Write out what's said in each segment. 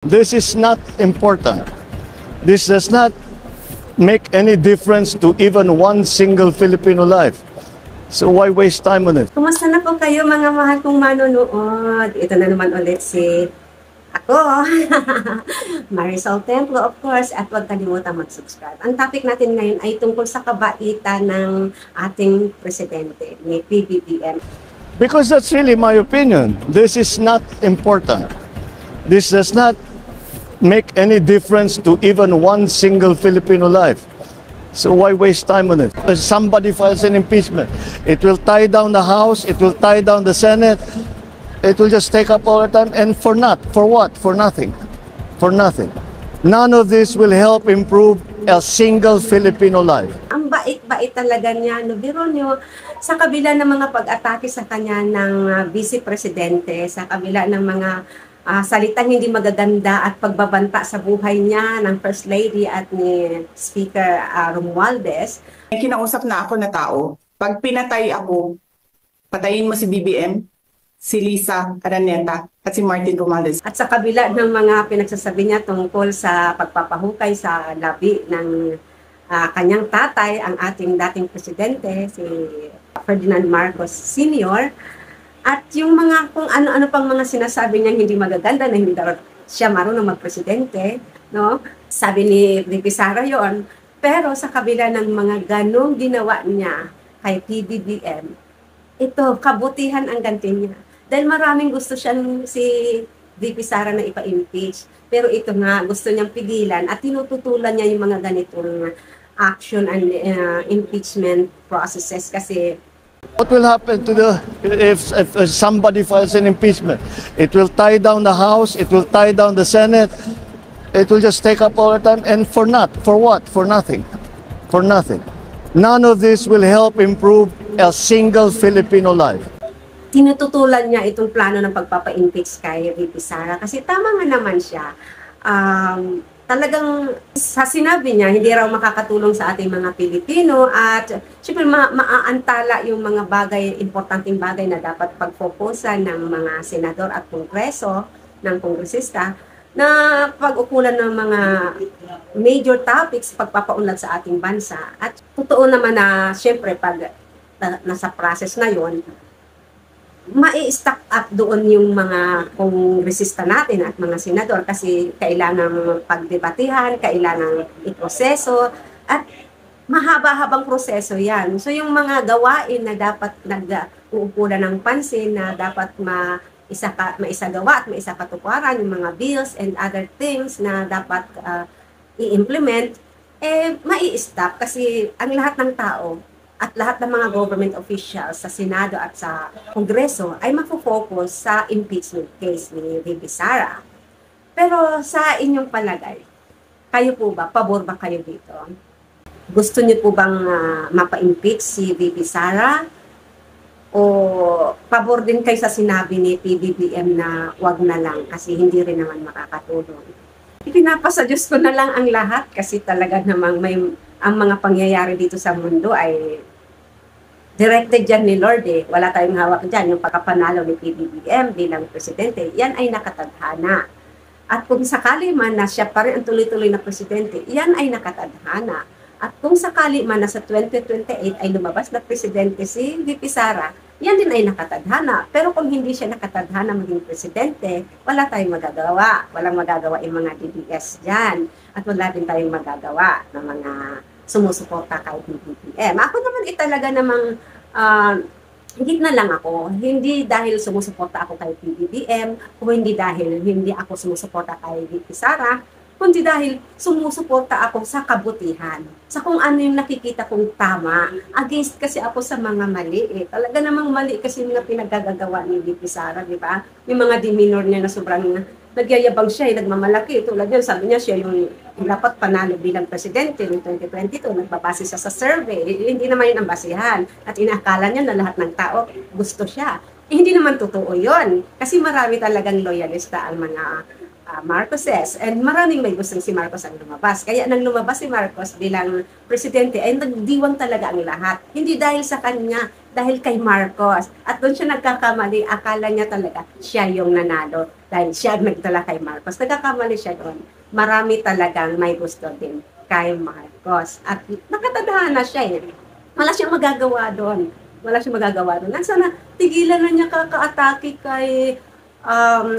This is not important. This does not make any difference to even one single Filipino life. So why waste time on it? Kumusta na po kayo mga mahal kong manonood? Ito na naman ulit si ako, Marisol Templo of course, at huwag kalimutan mag-subscribe. Ang topic natin ngayon ay tungkol sa kabaitan ng ating presidente, ni PBBM. Because that's really my opinion. This is not important. This does not make any difference to even one single Filipino life. So why waste time on it? If somebody files an impeachment, it will tie down the House, it will tie down the Senate, it will just take up all the time, and for what? For nothing. For nothing. None of this will help improve a single Filipino life. Ang bait-bait talaga niya, no? Biro niyo, sa kabila ng mga pag-atake sa kanya ng Vice Presidente, sa kabila ng mga salitang hindi magaganda at pagbabanta sa buhay niya ng First Lady at ni Speaker Romualdez. May kinausap na ako na tao, pag pinatay ako, patayin mo si BBM, si Lisa Araneta at si Martin Romualdez. At sa kabila ng mga pinagsasabi niya tungkol sa pagpapahukay sa labi ng kanyang tatay, ang ating dating presidente, si Ferdinand Marcos Sr., at yung mga kung ano-ano pang mga sinasabi niya hindi magaganda na hindi daw siya marunong magpresidente, no? Sabi ni VP Sara yon. Pero sa kabila ng mga ganong ginawa niya kay PBBM, ito, kabutihan ang ganti niya. Dahil maraming gusto siyang si VP Sara na ipa-impeach. Pero ito nga, gusto niyang pigilan at tinututulan niya yung mga ganitong action and impeachment processes kasi What will happen to if somebody files an impeachment? It will tie down the House, it will tie down the Senate, it will just take up all the time, and for what? For nothing. For nothing. None of this will help improve a single Filipino life. Tinututulan niya itong plano ng pagpapa-impeach kay VP Sara kasi tama nga naman siya. Talagang sa sinabi niya, hindi raw makakatulong sa ating mga Pilipino at syempre maaantala yung mga bagay, importanteng bagay na dapat pagfokusan ng mga senador at kongreso, ng kongresista, na pag-ukulan ng mga major topics pagpapaunlad sa ating bansa. At totoo naman na syempre pag nasa process na yon, mai-stack up doon yung mga kongresista natin at mga senador kasi kailangan pagdebatihan, kailangan iproseso at mahaba-habang proseso yan. So yung mga gawain na dapat nag-uupulan ng pansin na dapat maisagawa at maisakatuparan, yung mga bills and other things na dapat i-implement, mai-stop kasi ang lahat ng tao at lahat ng mga government officials sa Senado at sa Kongreso ay mafo-focus sa impeachment case ni VP Sara. Pero sa inyong palagay, kayo po ba, pabor ba kayo dito? Gusto niyo po bang mapa-impeach si VP Sara? O pabor din kayo sa sinabi ni PBBM na wag na lang kasi hindi rin naman makakatulong? Ipinapasa Diyos ko na lang ang lahat kasi talaga namang ang mga pangyayari dito sa mundo ay directed dyan ni Lord eh. Wala tayong hawak dyan. Yung pagkapanalo ni PBBM bilang presidente, yan ay nakatadhana. At kung sakali man na siya pa rin ang tuloy-tuloy na presidente, yan ay nakatadhana. At kung sakali man na sa 2028 ay lumabas na presidente si VP Sara, yan din ay nakatadhana. Pero kung hindi siya nakatadhana maging presidente, wala tayong magagawa. Walang magagawa yung mga DDS dyan. At wala din tayong magagawa ng mga sumusuporta kay PBBM. Ako naman talaga namang higit na lang ako. Hindi dahil sumusuporta ako kay PBBM o hindi dahil hindi ako sumusuporta kay VP Sara, kundi dahil sumusuporta ako sa kabutihan. Sa kung ano yung nakikita kong tama. Against kasi ako sa mga mali eh. Talaga namang mali kasi yung pinagagagawa ni VP Sara, di ba? Yung mga demeanor niya na sobrang nagyayabang siya, nagmamalaki. Tulad yun, sabi niya siya yung dapat panalo bilang presidente noong 2022, nagbabase siya sa survey. Hindi naman yun ang basihan. At inaakala niya na lahat ng tao gusto siya. Hindi naman totoo yun. Kasi marami talagang loyalista ang mga Marcoses. And maraming may gustong si Marcos ang lumabas. Kaya nang lumabas si Marcos bilang presidente, ay nagdiwang talaga ang lahat. Hindi dahil sa kanya, dahil kay Marcos. At doon siya nagkakamali, akala niya talaga siya yung nanalo dahil siya nagdala kay Marcos. Nagkakamali siya doon. Marami talagang may gusto din kay Marcos. At nakatadhana siya eh. Wala siyang magagawa doon. Wala siyang magagawa doon. At sana tigilan na niya kaka-atake kay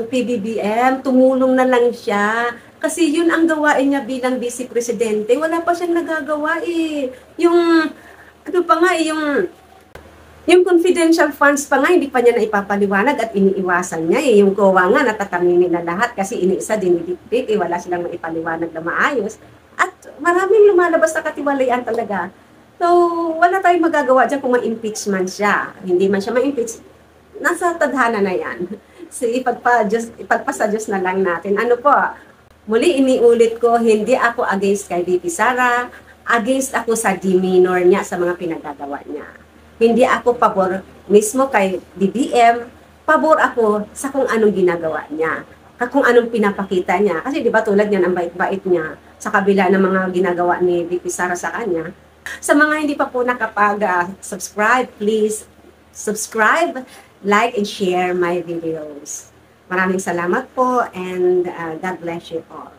PBBM. Tumulong na lang siya. Kasi yun ang gawain niya bilang vice presidente. Wala pa siyang nagagawa eh. Ano pa nga eh, yung confidential funds pa nga, hindi pa niya na ipapaliwanag at iniiwasan niya eh. Yung COA nga, natataminin na lahat kasi iniisa dinidikdik eh, wala silang maipaliwanag na maayos. At maraming lumalabas na katiwalian talaga. So, wala tayong magagawa dyan kung ma-impeachment siya. Hindi man siya ma-impeach, nasa tadhana na yan. So, ipagpasa Diyos na lang natin. Ano po, muli iniulit ko, hindi ako against kay VP Sara, against ako sa demeanor niya sa mga pinagagawa niya. Hindi ako pabor mismo kay BBM, pabor ako sa kung anong ginagawa niya, kung anong pinapakita niya. Kasi di ba tulad niyan, ang bait-bait niya sa kabila ng mga ginagawa ni VP Sara sa kanya. Sa mga hindi pa po nakapag-subscribe, please subscribe, like, and share my videos. Maraming salamat po and God bless you all.